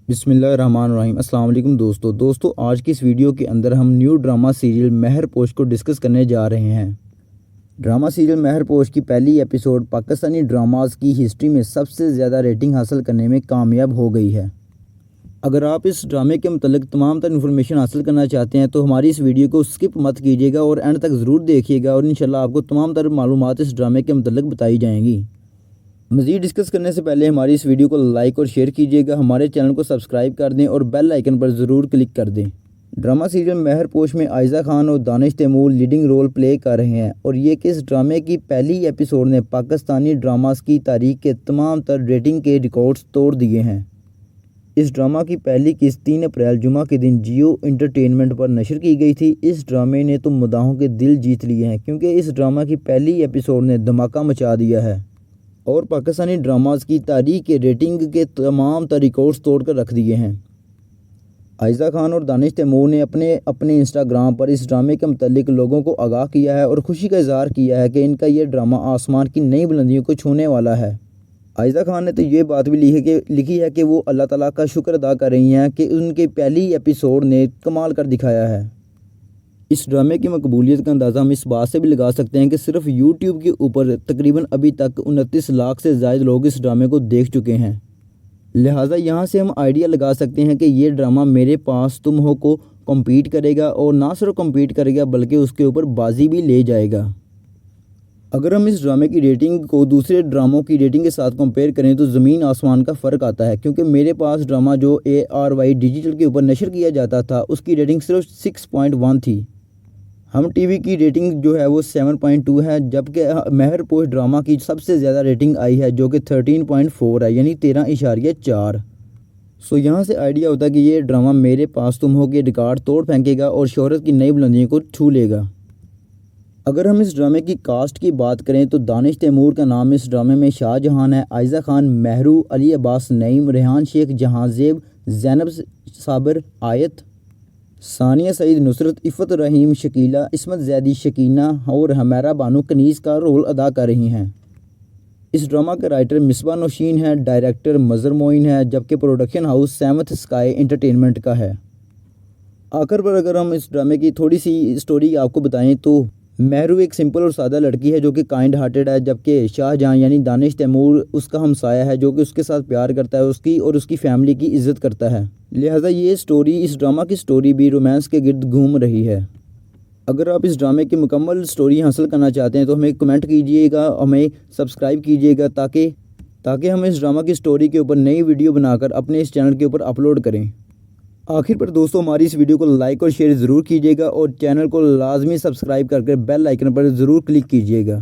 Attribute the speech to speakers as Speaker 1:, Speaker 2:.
Speaker 1: बिस्मिल्लाहिर्रहमानिर्रहीम। अस्सलाम वालेकुम दोस्तों आज की इस वीडियो के अंदर हम न्यू ड्रामा सीरियल महरपोश को डिस्कस करने जा रहे हैं। ड्रामा सीरियल महरपोश की पहली एपिसोड पाकिस्तानी ड्रामास की हिस्ट्री में सबसे ज़्यादा रेटिंग हासिल करने में कामयाब हो गई है। अगर आप इस ड्रामे के मतलब तमाम तर इन्फॉर्मेशन हासिल करना चाहते हैं तो हमारी इस वीडियो को स्किप मत कीजिएगा और एंड तक ज़रूर देखिएगा और इंशाल्लाह आपको तमाम तर मालूमात इस ड्रामे के मतलब बताई जाएंगी। मज़ीद डिस्कस करने से पहले हमारी इस वीडियो को लाइक और शेयर कीजिएगा, हमारे चैनल को सब्सक्राइब कर दें और बेल आइकन पर ज़रूर क्लिक कर दें। ड्रामा सीरियल महरपोश में आयज़ा खान और Danish Taimoor leading role play कर रहे हैं और ये कि इस ड्रामे की पहली एपिसोड ने पाकिस्तानी ड्रामास की तारीख के तमाम तर रेटिंग के रिकॉर्ड्स तोड़ दिए हैं। इस ड्रामा की पहली किस्त 3 अप्रैल जुमा के दिन जियो इंटरटेनमेंट पर नशर की गई थी। इस ड्रामे ने तो मदाहों के दिल जीत लिए हैं क्योंकि इस ड्रामा की पहली एपिसोड ने धमाका मचा दिया है और पाकिस्तानी ड्रामास की तारीख के रेटिंग के तमाम रिकॉर्ड्स तोड़ कर रख दिए हैं। आयज़ा खान और दानिश तैमूर ने अपने इंस्टाग्राम पर इस ड्रामे के मतलब लोगों को आगाह किया है और खुशी का इजहार किया है कि इनका ये ड्रामा आसमान की नई बुलंदियों को छूने वाला है। आयज़ा खान ने तो ये बात भी लिखी है कि वो अल्लाह ताला का शुक्र अदा कर रही हैं कि उनके पहली एपिसोड ने कमाल कर दिखाया है। इस ड्रामे की मकबूलियत का अंदाज़ा हम इस बात से भी लगा सकते हैं कि सिर्फ यूट्यूब के ऊपर तकरीबन अभी तक 29 लाख से ज़ायद लोग इस ड्रामे को देख चुके हैं। लिहाजा यहाँ से हम आइडिया लगा सकते हैं कि ये ड्रामा मेरे पास तुम हो को कम्पीट करेगा और ना सिर्फ कम्पीट करेगा बल्कि उसके ऊपर बाजी भी ले जाएगा। अगर हम इस ड्रामे की रेटिंग को दूसरे ड्रामों की रेटिंग के साथ कंपेयर करें तो ज़मीन आसमान का फ़र्क आता है क्योंकि मेरे पास ड्रामा जो ARY डिजिटल के ऊपर नशर किया जाता था उसकी रेटिंग सिर्फ 6.1 थी। हम टीवी की रेटिंग जो है वो 7.2 है, जबकि महरपोश ड्रामा की सबसे ज़्यादा रेटिंग आई है जो कि 13.4 है, यानी 13.4। सो यहाँ से आइडिया होता है कि ये ड्रामा मेरे पास तुम हो के रिकॉर्ड तोड़ फेंकेगा और शोहरत की नई बुलंदियों को छू लेगा। अगर हम इस ड्रामे की कास्ट की बात करें तो दानिश तैमूर का नाम इस ड्रामे में शाहजहान है, आयज़ा खान महरू, अली अब्बास नईम, रेहान शेख, जहांजेब, ज़ैनब साबिर, आयत, सानिया सईद, नुसरत, इफ़त रहीम, शकीला, इस्मत ज़ैदी, शकीना और हमारा बानो कनीज़ का रोल अदा कर रही हैं। इस ड्रामा के राइटर मिसबा नौशीन है, डायरेक्टर मज़र मोइन है, जबकि production house seventh sky entertainment का है। आखिर पर अगर हम इस ड्रामे की थोड़ी सी स्टोरी आपको बताएं तो महरू एक सिंपल और सादा लड़की है जो कि काइंड हार्टेड है, जबकि शाहजहां यानी दानिश तैमूर उसका हमसाया है जो कि उसके साथ प्यार करता है, उसकी और उसकी फैमिली की इज़्ज़त करता है। लिहाजा ये स्टोरी, इस ड्रामा की स्टोरी भी रोमांस के गिर्द घूम रही है। अगर आप इस ड्रामे की मुकम्मल स्टोरी हासिल करना चाहते हैं तो हमें कमेंट कीजिएगा, हमें सब्सक्राइब कीजिएगा ताकि हम इस ड्रामा की स्टोरी के ऊपर नई वीडियो बनाकर अपने इस चैनल के ऊपर अपलोड करें। आखिर पर दोस्तों हमारी इस वीडियो को लाइक और शेयर ज़रूर कीजिएगा और चैनल को लाजमी सब्सक्राइब करके बेल आइकन पर ज़रूर क्लिक कीजिएगा।